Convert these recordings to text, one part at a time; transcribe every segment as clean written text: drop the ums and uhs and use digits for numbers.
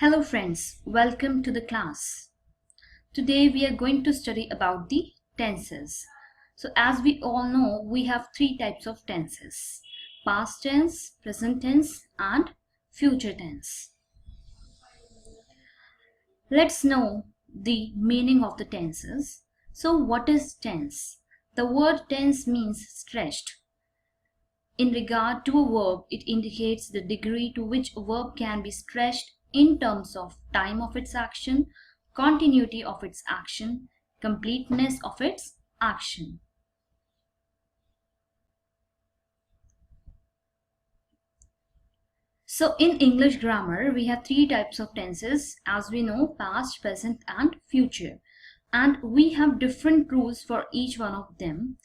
Hello friends, welcome to the class. Today we are going to study about the tenses. So as we all know, we have three types of tenses: past tense, present tense and future tense. Let's know the meaning of the tenses. So what is tense? The word tense means stretched. In regard to a verb, it indicates the degree to which a verb can be stretched in terms of time of its action, continuity of its action, completeness of its action. So in English grammar, we have three types of tenses, as we know: past, present and future. And we have different rules for each one of them,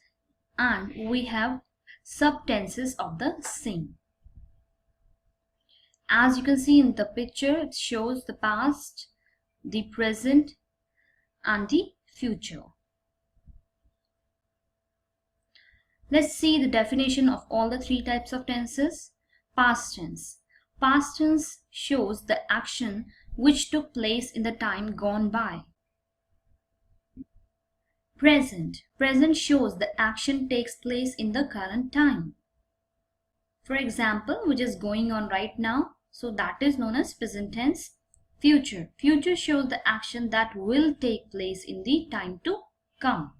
and we have subtenses of the same. As you can see in the picture, it shows the past, the present and the future. Let's see the definition of all the three types of tenses. Past tense. Past tense shows the action which took place in the time gone by. Present. Present shows the action takes place in the current time. For example, which is going on right now, so that is known as present tense. Future. Future shows the action that will take place in the time to come.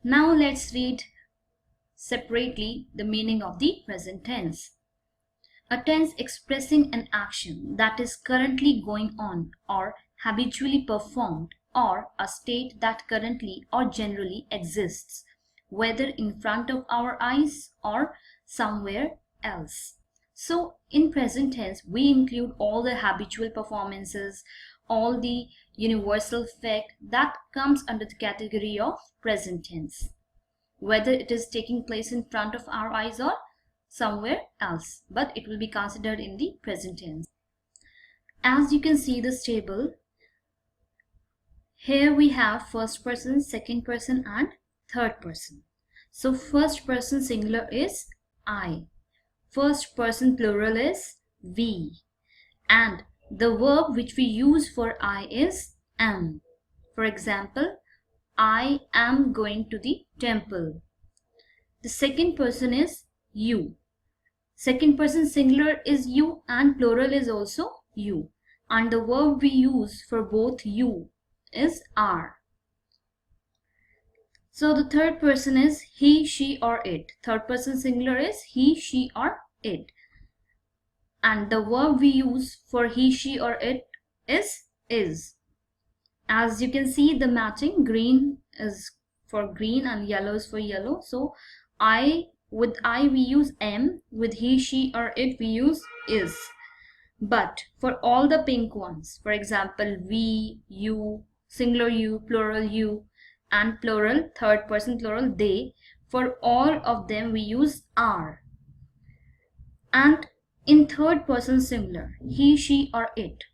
Now let's read separately the meaning of the present tense. A tense expressing an action that is currently going on or habitually performed, or a state that currently or generally exists, whether in front of our eyes or somewhere else. So in present tense, we include all the habitual performances, all the universal fact that comes under the category of present tense, whether it is taking place in front of our eyes or somewhere else, but it will be considered in the present tense. As you can see this table, here we have first person, second person and third person. So first person singular is I, first person plural is we, and the verb which we use for I is am. For example, I am going to the temple. The second person is you. Second person singular is you and plural is also you, and the verb we use for both you is are. So the third person is he, she or it. Third person singular is he, she or it, and the verb we use for he, she or it is. As you can see, the matching, green is for green and yellow is for yellow. So with I we use am, with he, she or it we use is. But for all the pink ones, for example, we, you, singular you, plural you, and plural, third person plural they, for all of them we use are. And in third person singular, he, she or it,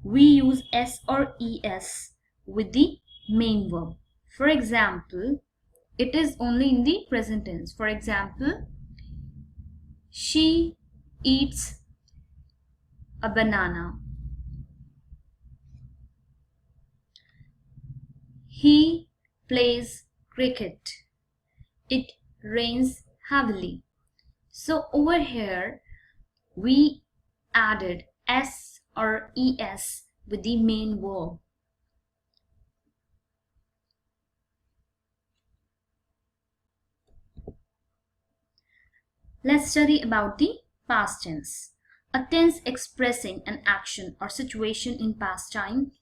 we use s or es with the main verb. For example, it is only in the present tense. For example, she eats a banana. He plays cricket. It rains heavily. So over here we added s or es with the main verb. Let's study about the past tense. A tense expressing an action or situation in past time.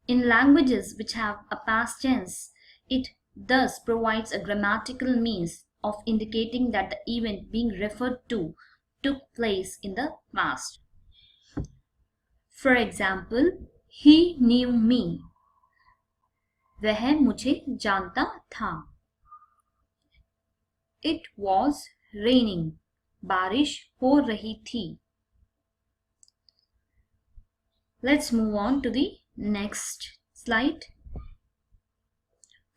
In languages which have a past tense, it thus provides a grammatical means of indicating that the event being referred to took place in the past. For example, he knew me. वह मुझे जानता था. It was raining. बारिश हो रही थी. Let's move on to the next slide.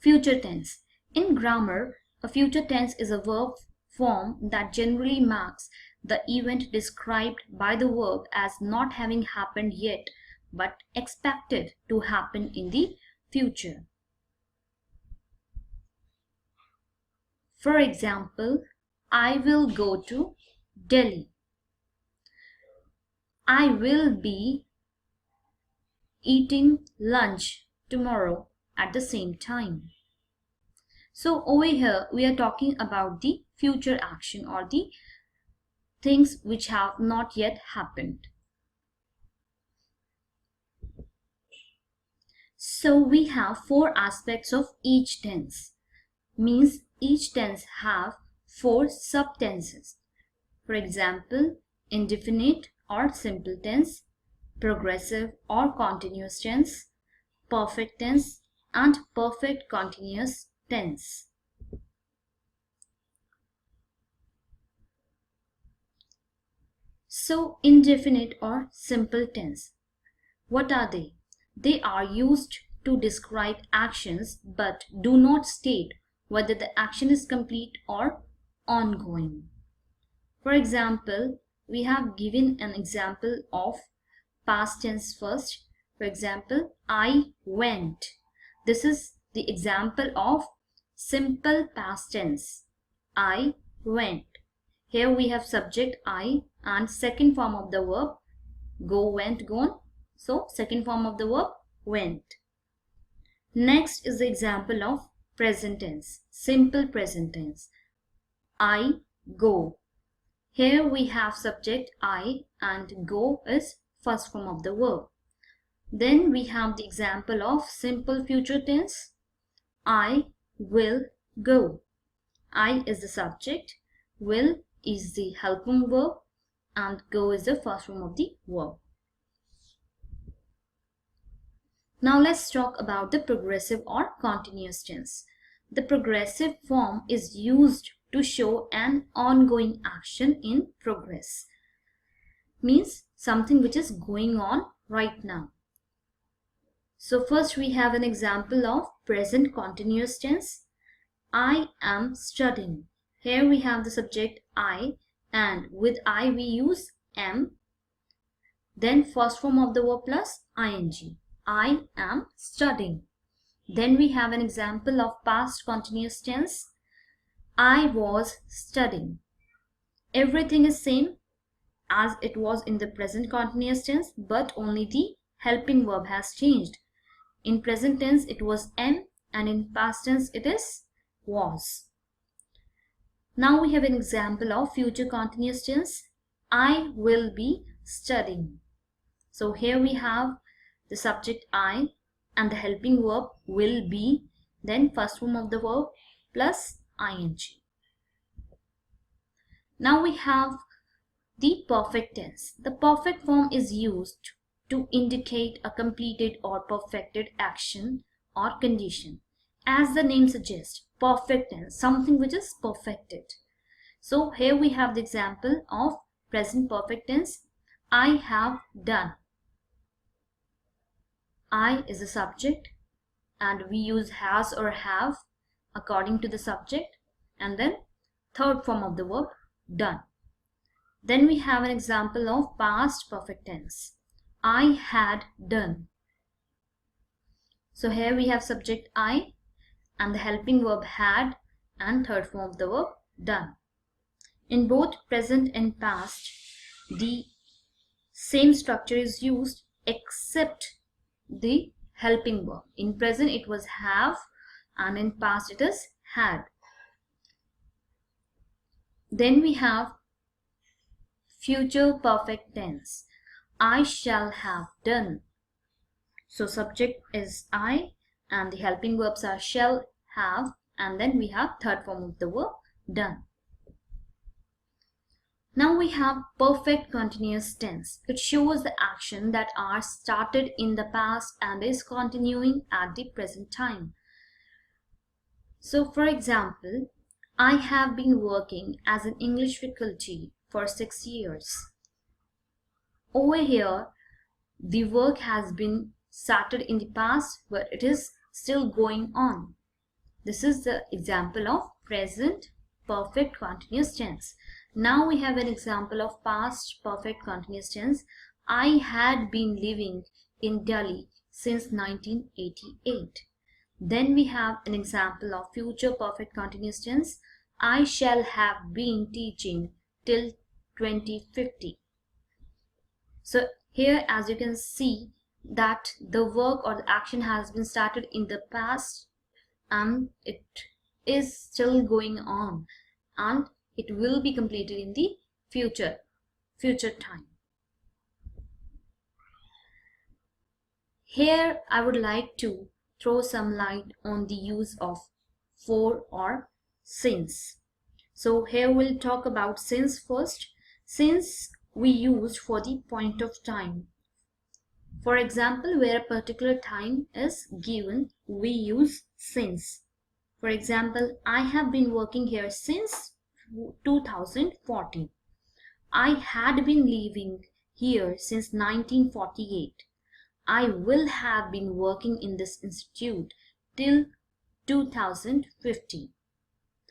Future tense. In grammar, a future tense is a verb form that generally marks the event described by the verb as not having happened yet but expected to happen in the future. For example, I will go to Delhi. I will be eating lunch tomorrow at the same time. So over here we are talking about the future action or the things which have not yet happened. So we have 4 aspects of each tense. Means each tense have 4 subtenses. For example, indefinite or simple tense, progressive or continuous tense, perfect tense, and perfect continuous tense. So indefinite or simple tense, what are they? They are used to describe actions but do not state whether the action is complete or ongoing. For example, we have given an example of past tense first. For example, I went. This is the example of simple past tense. I went. Here we have subject I and second form of the verb go, went, gone. So second form of the verb went. Next is the example of present tense, simple present tense. I go. Here we have subject I and go is first form of the verb. Then we have the example of simple future tense. I will go. I is the subject, will is the helping verb, and go is the first form of the verb. Now let's talk about the progressive or continuous tense. The progressive form is used to show an ongoing action in progress. Means something which is going on right now. So first we have an example of present continuous tense. I am studying. Here we have the subject I, and with I we use am, then first form of the verb plus ing. I am studying. Then we have an example of past continuous tense. I was studying. Everything is same as it was in the present continuous tense, but only the helping verb has changed. In present tense it was am, and in past tense it is was. Now we have an example of future continuous tense. I will be studying. So here we have the subject I and the helping verb will be, then first form of the verb plus ing. Now we have the perfect tense. The perfect form is used to indicate a completed or perfected action or condition. As the name suggests, perfect tense, something which is perfected. So here we have the example of present perfect tense. I have done. I is the subject and we use has or have according to the subject, and then third form of the verb done. Then we have an example of past perfect tense. I had done. So here we have subject I and the helping verb had and third form of the verb done. In both present and past, the same structure is used except the helping verb. In present it was have and in past it is had. Then we have future perfect tense. I shall have done. So subject is I and the helping verbs are shall, have, and then we have third form of the verb done. Now we have perfect continuous tense. It shows the action that are started in the past and is continuing at the present time. So for example, I have been working as an English faculty for 6 years. Over here, the work has been started in the past, but it is still going on. This is the example of present perfect continuous tense. Now we have an example of past perfect continuous tense. I had been living in Delhi since 1988. Then we have an example of future perfect continuous tense. I shall have been teaching till 2050. So here, as you can see, that the work or the action has been started in the past and it is still going on, and it will be completed in the future time. Here I would like to throw some light on the use of for or since. So here we'll talk about since first. Since we use for the point of time. For example, where a particular time is given, we use since. For example, I have been working here since 2014. I had been living here since 1948. I will have been working in this institute till 2050.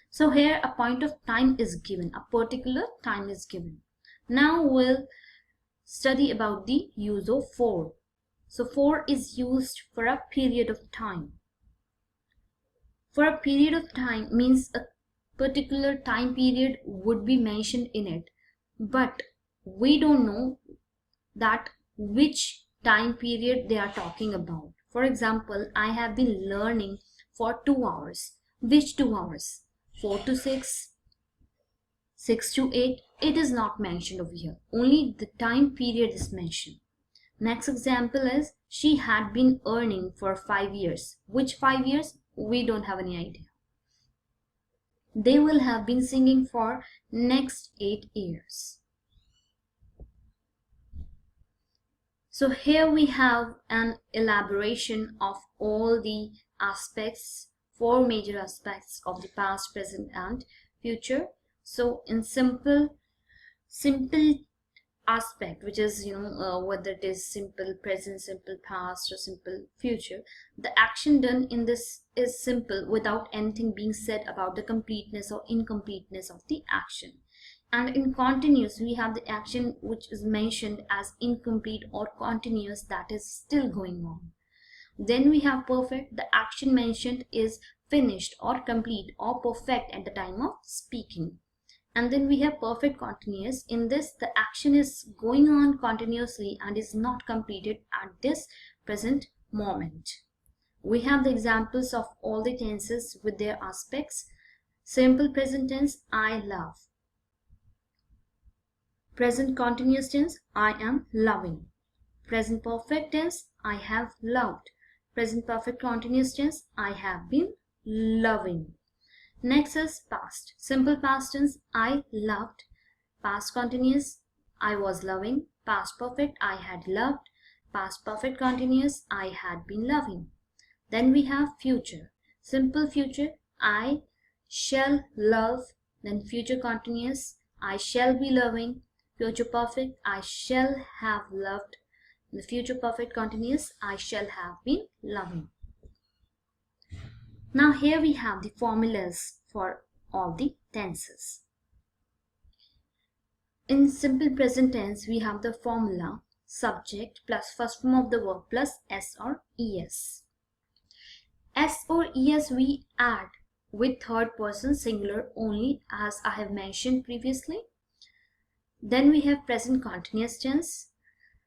So here a point of time is given, a particular time is given. Now we'll study about the use of for. So for is used for a period of time. For a period of time means a particular time period would be mentioned in it, but we don't know that which time period they are talking about. For example, I have been learning for 2 hours. Which 2 hours? 4 to 6, 6 to 8, it is not mentioned over here. Only the time period is mentioned. Next example is she had been earning for 5 years. Which 5 years? We don't have any idea. They will have been singing for next 8 years. So here we have an elaboration of all the aspects, 4 major aspects of the past, present and future. So in simple aspect, which is whether it is simple present, simple past or simple future, the action done in this is simple without anything being said about the completeness or incompleteness of the action. And in continuous we have the action which is mentioned as incomplete or continuous, that is still going on. Then we have perfect, the action mentioned is finished or complete or perfect at the time of speaking. And then we have perfect continuous. In this, the action is going on continuously and is not completed at this present moment. We have the examples of all the tenses with their aspects. Simple present tense, I love. Present continuous tense, I am loving. Present perfect tense, I have loved. Present perfect continuous tense, I have been loving. Next is past. Simple past tense, I loved. Past continuous, I was loving. Past perfect, I had loved. Past perfect continuous, I had been loving. Then we have future. Simple future, I shall love. Then future continuous, I shall be loving. Future perfect, I shall have loved. The future perfect continuous, I shall have been loving. Now here we have the formulas for all the tenses. In simple present tense, we have the formula subject plus first form of the verb plus s or es. S or es we add with third person singular only, as I have mentioned previously. Then we have present continuous tense,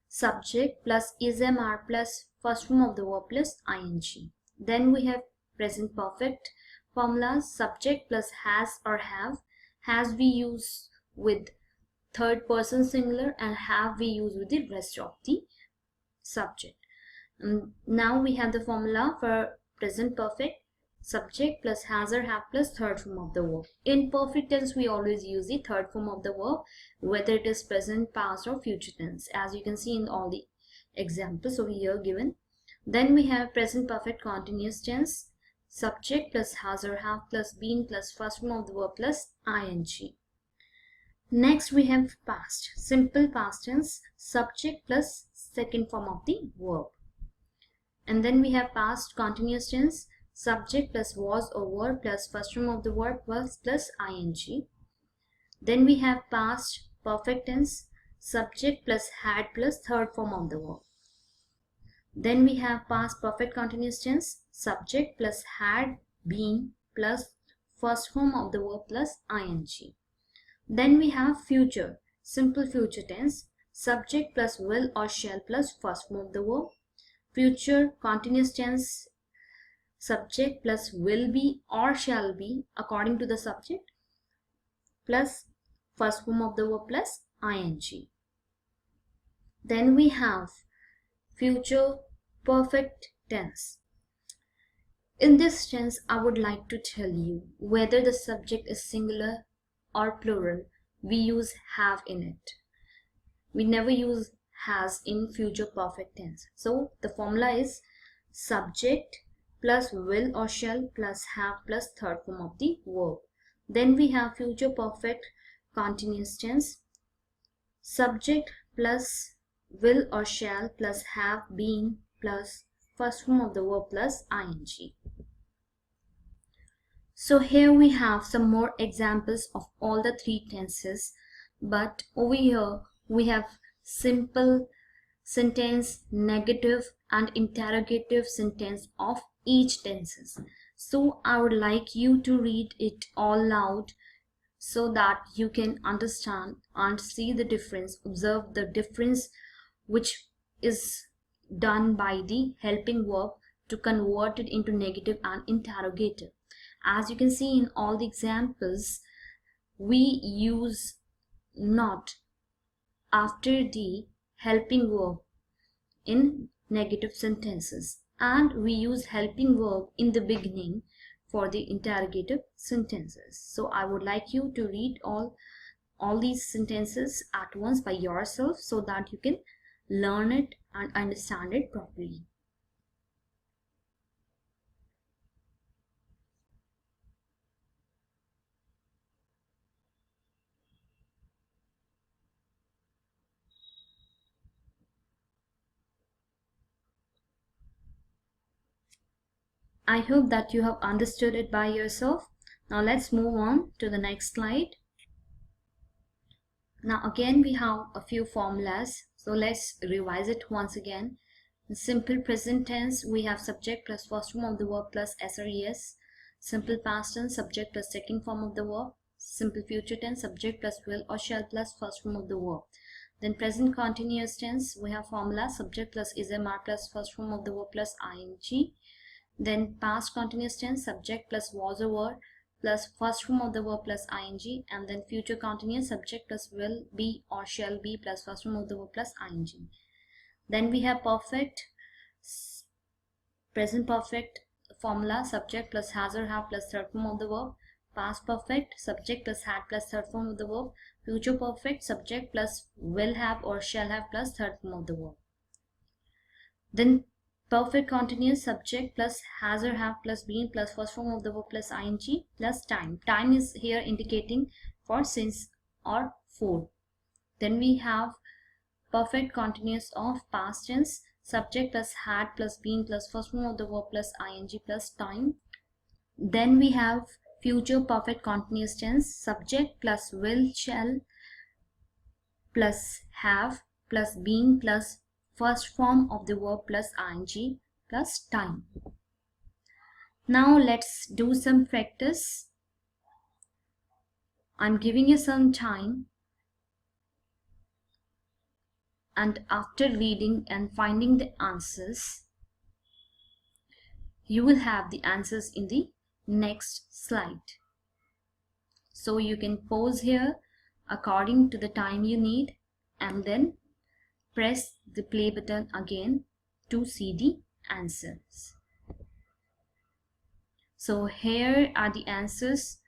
subject plus ismr plus first form of the verb plus ing. Then we have present perfect formulas, subject plus has or have. Has we use with third person singular and have we use with the rest of the subject. Now we have the formula for present perfect, subject plus has or have plus third form of the verb. In perfect tense we always use the third form of the verb, whether it is present, past or future tense, as you can see in all the examples over here given. Then we have present perfect continuous tense, subject plus has or have plus been plus first form of the verb plus ing. Next we have past, simple past tense, subject plus second form of the verb. And then we have past continuous tense, subject plus was or were plus first form of the verb plus ing. Then we have past perfect tense, subject plus had plus third form of the verb. Then we have past perfect continuous tense, subject plus had, been plus first form of the verb plus ing. Then we have future, simple future tense, subject plus will or shall plus first form of the verb. Future continuous tense, subject plus will be or shall be according to the subject plus first form of the verb plus ing. Then we have future perfect tense. In this tense, I would like to tell you whether the subject is singular or plural, we use have in it. We never use has in future perfect tense. So the formula is subject plus will or shall plus have plus third form of the verb. Then we have future perfect continuous tense, subject plus will or shall plus have, been plus first form of the verb plus ing. So here we have some more examples of all the three tenses, but over here we have simple sentence, negative and interrogative sentence of each tenses. So I would like you to read it all loud so that you can understand and see the difference, observe the difference which is done by the helping verb to convert it into negative and interrogative. As you can see in all the examples, we use not after the helping verb in negative sentences, and we use helping verb in the beginning for the interrogative sentences. So I would like you to read all these sentences at once by yourself so that you can learn it and understand it properly. I hope that you have understood it by yourself. Now let's move on to the next slide. Now again we have a few formulas, so let's revise it once again. In simple present tense, we have subject plus first form of the verb plus SRES. Simple past tense, subject plus second form of the verb. Simple future tense, subject plus will or shall plus first form of the verb. Then present continuous tense, we have formula subject plus is MR plus first form of the verb plus ing. Then past continuous tense, subject plus was or were plus first form of the verb plus ing, and then future continuous, subject plus will be or shall be plus first form of the verb plus ing. Then we have perfect, present perfect formula, subject plus has or have plus third form of the verb. Past perfect, subject plus had plus third form of the verb. Future perfect, subject plus will have or shall have plus third form of the verb. Then perfect continuous, subject plus has or have plus been plus first form of the verb plus ing plus time. Time is here indicating for, since or for. Then we have perfect continuous of past tense, subject plus had plus been plus first form of the verb plus ing plus time. Then we have future perfect continuous tense, subject plus will, shall plus have plus been plus first form of the verb plus ing plus time. Now let's do some practice. I'm giving you some time, and after reading and finding the answers, you will have the answers in the next slide. So you can pause here according to the time you need and then press the play button again to see the answers. So here are the answers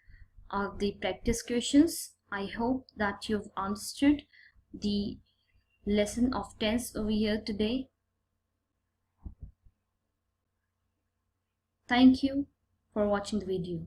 of the practice questions. I hope that you've understood the lesson of tense over here today. Thank you for watching the video.